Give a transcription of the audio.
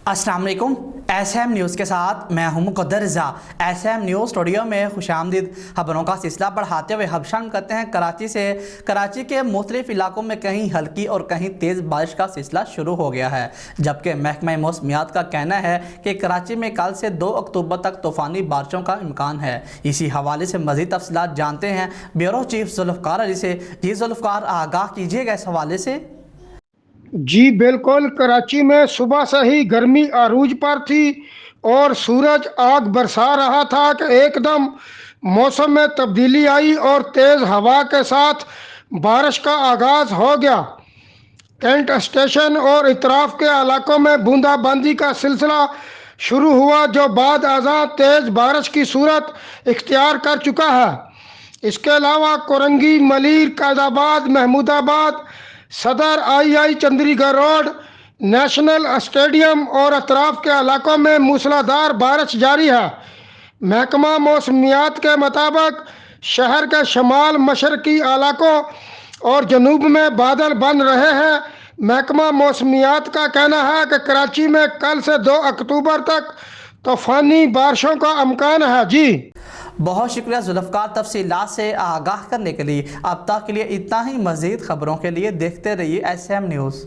अस्सलाम वालेकुम। SM news के साथ मैं हूं मुक़द्दर रज़ा। SM न्यूज़ स्टूडियो में खुशामदीद। खबरों का सिलसिला बढ़ाते हुए हम करते हैं कराची से। कराची के मुख्तलिफ इलाकों में कहीं हल्की और कहीं तेज़ बारिश का सिलसिला शुरू हो गया है, जबकि महकमा मौसमियात का कहना है कि कराची में कल से 2 अक्टूबर तक तूफ़ानी बारिशों का इम्कान है। इसी हवाले से मज़ीद तफसीलात जानते हैं ब्यूरो चीफ जुल्फ़कार अली से। जी जुल्फ़कार, आगाह कीजिएगा इस हवाले से। जी बिल्कुल, कराची में सुबह से ही गर्मी अरूज पर थी और सूरज आग बरसा रहा था कि एकदम मौसम में तब्दीली आई और तेज़ हवा के साथ बारिश का आगाज़ हो गया। कैंट स्टेशन और इतराफ़ के इलाकों में बूंदाबांदी का सिलसिला शुरू हुआ, जो बाद अज़ां तेज़ बारिश की सूरत इख्तियार कर चुका है। इसके अलावा कोरंगी, मलीर, कैदाबाद, महमूदाबाद, सदर, आई चंद्रीगढ़ रोड, नेशनल स्टेडियम और अतराफ के इलाकों में मूसलाधार बारिश जारी है। महकमा मौसमियात के मुताबिक शहर के शमाल मशरकी इलाकों और जनूब में बादल बन रहे हैं। महकमा मौसमियात का कहना है कि कराची में कल से 2 अक्टूबर तक तूफ़ानी बारिशों का इम्कान है। जी बहुत शुक्रिया जुल्फ़कार, तफसीलात से आगाह करने के लिए। अब तक के लिए इतना ही। मज़ीद खबरों के लिए देखते रहिए SM न्यूज़।